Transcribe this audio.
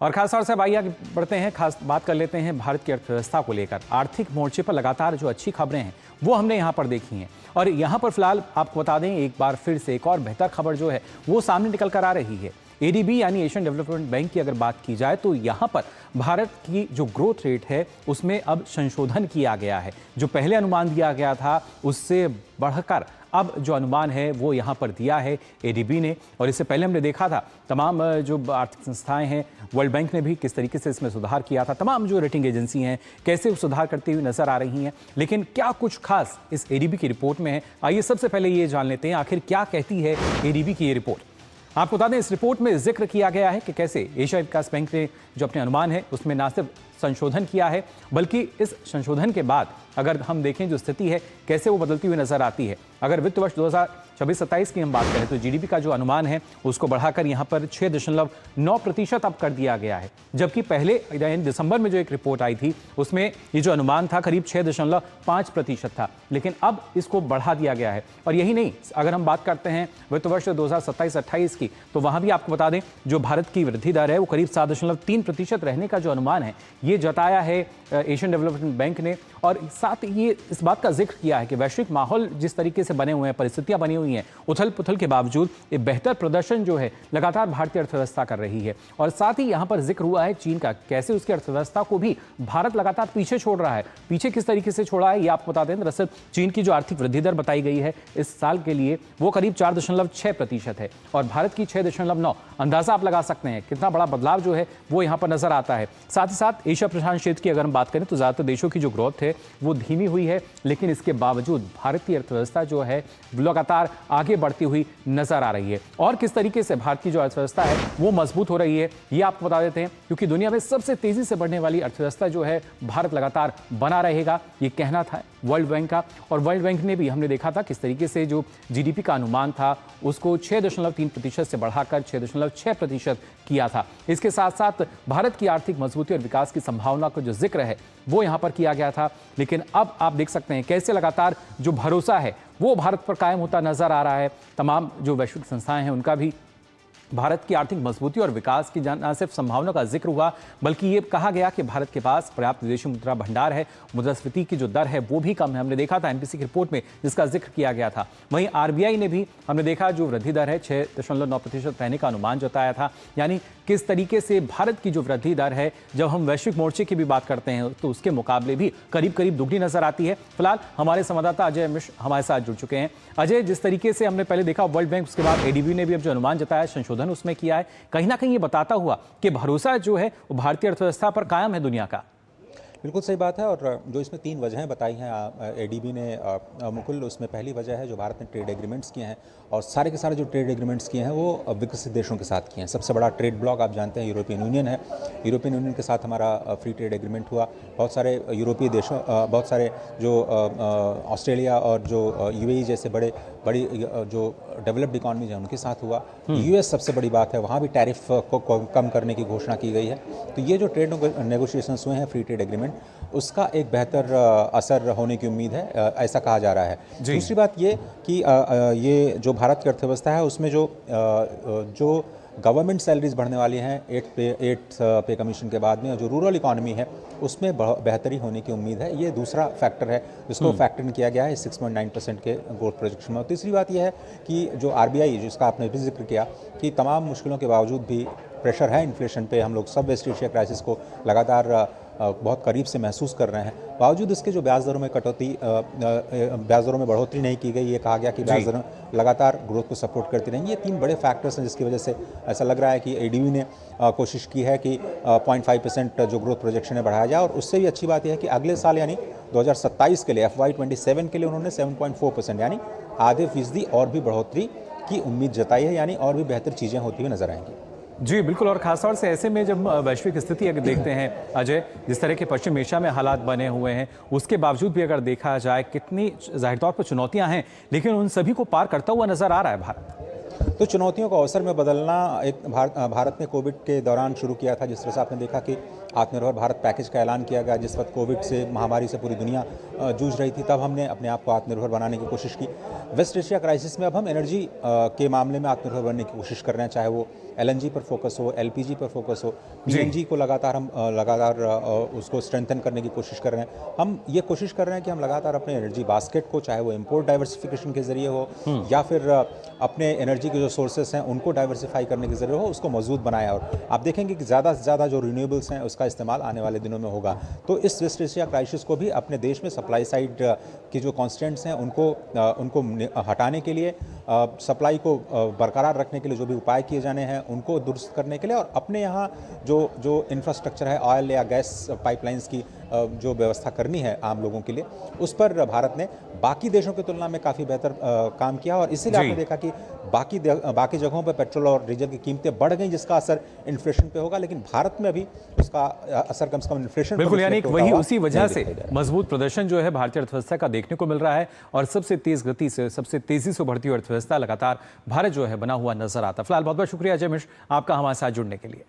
और खास तौर से अब आइए आगे बढ़ते हैं, खास बात कर लेते हैं भारत की अर्थव्यवस्था को लेकर। आर्थिक मोर्चे पर लगातार जो अच्छी खबरें हैं वो हमने यहाँ पर देखी हैं, और यहाँ पर फिलहाल आपको बता दें एक बार फिर से एक और बेहतर खबर जो है वो सामने निकल कर आ रही है। एडीबी यानी एशियन डेवलपमेंट बैंक की अगर बात की जाए तो यहाँ पर भारत की जो ग्रोथ रेट है उसमें अब संशोधन किया गया है। जो पहले अनुमान दिया गया था उससे बढ़कर अब जो अनुमान है वो यहाँ पर दिया है एडीबी ने। और इससे पहले हमने देखा था तमाम जो आर्थिक संस्थाएं हैं, वर्ल्ड बैंक ने भी किस तरीके से इसमें सुधार किया था, तमाम जो रेटिंग एजेंसी हैं कैसे सुधार करती हुई नजर आ रही हैं। लेकिन क्या कुछ खास इस एडीबी की रिपोर्ट में है, आइए सबसे पहले ये जान लेते हैं आखिर क्या कहती है एडीबी की ये रिपोर्ट। आपको बता दें इस रिपोर्ट में जिक्र किया गया है कि कैसे एशिया विकास बैंक ने जो अपने अनुमान है उसमें ना सिर्फ संशोधन किया है बल्कि इस संशोधन के बाद अगर हम देखें जो स्थिति है कैसे वो बदलती हुई नजर आती है। अगर वित्त वर्ष 2026-27 की हम बात करें तो जीडीपी का जो अनुमान है उसको बढ़ाकर यहाँ पर 6.9% अब कर दिया गया है, जबकि पहले दिसंबर में जो एक रिपोर्ट आई थी उसमें ये जो अनुमान था करीब 6.5% था, लेकिन अब इसको बढ़ा दिया गया है। और यही नहीं, अगर हम बात करते हैं वित्त वर्ष 2027-28 की तो वहां भी आपको बता दें जो भारत की वृद्धि दर है वो करीब 7.3% रहने का जो अनुमान है ये जताया है एशियन डेवलपमेंट बैंक ने। और साथ ये इस बात का जिक्र किया है कि वैश्विक माहौल जिस तरीके से बने हुए हैं, परिस्थितियां बनी हुई हैं, उथल पुथल के बावजूद ये बेहतर प्रदर्शन जो है लगातार भारतीय अर्थव्यवस्था कर रही है। और साथ ही यहाँ पर जिक्र हुआ है चीन का, कैसे उसकी अर्थव्यवस्था को भी भारत लगातार पीछे छोड़ रहा है। पीछे किस तरीके से छोड़ा है ये आपको बता दें। दरअसल चीन की जो आर्थिक वृद्धि दर बताई गई है इस साल के लिए वो करीब 4.6% है और भारत की 6.9। अंदाजा आप लगा सकते हैं कितना बड़ा बदलाव जो है वो यहाँ पर नजर आता है। साथ ही साथ एशिया प्रशांत क्षेत्र की अगर हम बात करें तो ज्यादातर देशों की जो ग्रोथ है वो धीमी हुई है, लेकिन इसके बावजूद भारत की अर्थव्यवस्था जो है लगातार आगे बढ़ती हुई नजर आ रही है। और किस तरीके से भारत की जो अर्थव्यवस्था है वो मजबूत हो रही है ये आपको बता देते हैं, क्योंकि दुनिया में सबसे तेजी से बढ़ने वाली अर्थव्यवस्था जो है भारत लगातार बना रहेगा, ये कहना था वर्ल्ड बैंक का। और वर्ल्ड बैंक ने भी हमने देखा था किस तरीके से जो जीडीपी का अनुमान था उसको 6.3% से बढ़ाकर 6.6% किया था। इसके साथ साथ भारत की आर्थिक मजबूती और विकास की संभावना का जो जिक्र है वो यहाँ पर किया गया था। लेकिन अब आप देख सकते हैं कैसे लगातार जो भरोसा है वो भारत पर कायम होता नजर आ रहा है। तमाम जो वैश्विक संस्थाएं हैं उनका भी भारत की आर्थिक मजबूती और विकास की न सिर्फ संभावना का जिक्र हुआ बल्कि ये कहा गया कि भारत के पास पर्याप्त विदेशी मुद्रा भंडार है, मुद्रास्फीति की जो दर है वो भी कम है। हमने देखा था एमपीसी की रिपोर्ट में जिसका जिक्र किया गया था। वहीं आरबीआई ने भी हमने देखा जो वृद्धि दर है 6.9% रहने का अनुमान जताया था। यानी किस तरीके से भारत की जो वृद्धि दर है जब हम वैश्विक मोर्चे की भी बात करते हैं तो उसके मुकाबले भी करीब करीब दुगनी नजर आती है। फिलहाल हमारे संवाददाता अजय मिश्र हमारे साथ जुड़ चुके हैं। अजय, जिस तरीके से हमने पहले देखा वर्ल्ड बैंक, उसके बाद एडीबी ने भी अब जो अनुमान जताया संशोधन उसमें किया है, कहीं ना कहीं ये बताता हुआ कि भरोसा जो है वो भारतीय अर्थव्यवस्था पर कायम है दुनिया का। बिल्कुल सही बात है। और जो इसमें 3 वजहें बताई हैं एडीबी ने मुकुल, उसमें पहली वजह है जो भारत ने ट्रेड एग्रीमेंट्स किए हैं, और सारे के सारे जो ट्रेड एग्रीमेंट्स किए हैं वो विकसित देशों के साथ किए हैं। सबसे बड़ा ट्रेड ब्लॉक आप जानते हैं यूरोपियन यूनियन है। यूरोपियन यूनियन के साथ हमारा फ्री ट्रेड एग्रीमेंट हुआ। बहुत सारे यूरोपीय देशों, बहुत सारे जो ऑस्ट्रेलिया और जो यूएई जैसे बड़ी जो डेवलप्ड इकॉनमीज हैं उनके साथ हुआ। यूएस सबसे बड़ी बात है, वहाँ भी टैरिफ को कम करने की घोषणा की गई है। तो ये जो ट्रेड नेगोशिएशंस हुए हैं फ्री ट्रेड एग्रीमेंट, उसका एक बेहतर असर होने की उम्मीद है, ऐसा कहा जा रहा है। दूसरी बात ये कि ये जो भारत की अर्थव्यवस्था है उसमें जो गवर्नमेंट सैलरीज बढ़ने वाली हैं 8 पे कमीशन के बाद में, और जो रूरल इकॉनमी है उसमें बेहतरी होने की उम्मीद है। ये दूसरा फैक्टर है जिसको फैक्टर इन किया गया है 6.9% के ग्रोथ प्रोजेक्शन में। और तीसरी बात यह है कि जो आरबीआई, जिसका आपने भी जिक्र किया कि तमाम मुश्किलों के बावजूद भी प्रेशर है इन्फ्लेशन पे, हम लोग सब वेस्ट एशिया क्राइसिस को लगातार बहुत करीब से महसूस कर रहे हैं, बावजूद इसके जो ब्याज दरों में ब्याज दरों में बढ़ोतरी नहीं की गई। ये कहा गया कि ब्याज दरें लगातार ग्रोथ को सपोर्ट करती रहेंगी। ये 3 बड़े फैक्टर्स हैं जिसकी वजह से ऐसा लग रहा है कि एडीबी ने कोशिश की है कि 0.5% जो ग्रोथ प्रोजेक्शन है बढ़ाया जाए। और उससे भी अच्छी बात यह है कि अगले साल यानी 2027 के लिए FY27 के लिए उन्होंने 7.4% यानी आधे फीसदी और भी बढ़ोतरी की उम्मीद जताई है, यानी और भी बेहतर चीज़ें होती हुई नजर आएंगी। जी बिल्कुल। और खासतौर से ऐसे में जब वैश्विक स्थिति अगर देखते हैं अजय, जिस तरह के पश्चिम एशिया में हालात बने हुए हैं उसके बावजूद भी अगर देखा जाए कितनी जाहिर तौर पर चुनौतियां हैं, लेकिन उन सभी को पार करता हुआ नजर आ रहा है भारत। तो चुनौतियों को अवसर में बदलना एक भारत ने कोविड के दौरान शुरू किया था। जिस तरह से आपने देखा कि आत्मनिर्भर भारत पैकेज का ऐलान किया गया, जिस वक्त कोविड से महामारी से पूरी दुनिया जूझ रही थी, तब हमने अपने आप को आत्मनिर्भर बनाने की कोशिश की। वेस्ट एशिया क्राइसिस में अब हम एनर्जी के मामले में आत्मनिर्भर बनने की कोशिश कर रहे हैं, चाहे वो LNG पर फोकस हो, LPG पर फोकस हो, PNG को लगातार उसको स्ट्रेंथन करने की कोशिश कर रहे हैं। हम ये कोशिश कर रहे हैं कि हम लगातार अपने एनर्जी बास्केट को, चाहे वो इम्पोर्ट डाइवर्सिफिकेशन के जरिए हो या फिर अपने एनर्जी के जो सोर्सेस हैं उनको डाइवर्सिफाई करने के जरिए हो, उसको मजबूत बनाया। और आप देखेंगे कि ज़्यादा से ज़्यादा जो रिन्यूएबल्स हैं उसका इस्तेमाल आने वाले दिनों में होगा। तो इस वेस्ट एशिया क्राइसिस को भी अपने देश में सप्लाई साइड की जो कॉन्स्टेंट्स हैं उनको हटाने के लिए, सप्लाई को बरकरार रखने के लिए जो भी उपाय किए जाने हैं उनको दुरुस्त करने के लिए, और अपने यहाँ जो इंफ्रास्ट्रक्चर है, ऑयल या गैस पाइपलाइंस की जो व्यवस्था करनी है आम लोगों के लिए, उस पर भारत ने बाकी देशों की तुलना में काफ़ी बेहतर काम किया। और इसीलिए आपने देखा कि बाकी जगहों पर पेट्रोल और डीजल की कीमतें बढ़ गई, जिसका असर इन्फ्लेशन पे होगा, लेकिन भारत में अभी उसका असर कम से कम इन्फ्लेशन बिल्कुल, यानी वही उसी वजह से मजबूत प्रदर्शन जो है भारतीय अर्थव्यवस्था का देखने को मिल रहा है, और सबसे तेज गति से, सबसे तेजी से बढ़ती हुई अर्थव्यवस्था लगातार भारत जो है बना हुआ नजर आता। फिलहाल बहुत बहुत शुक्रिया अजय मिश्र आपका हमारे साथ जुड़ने के लिए।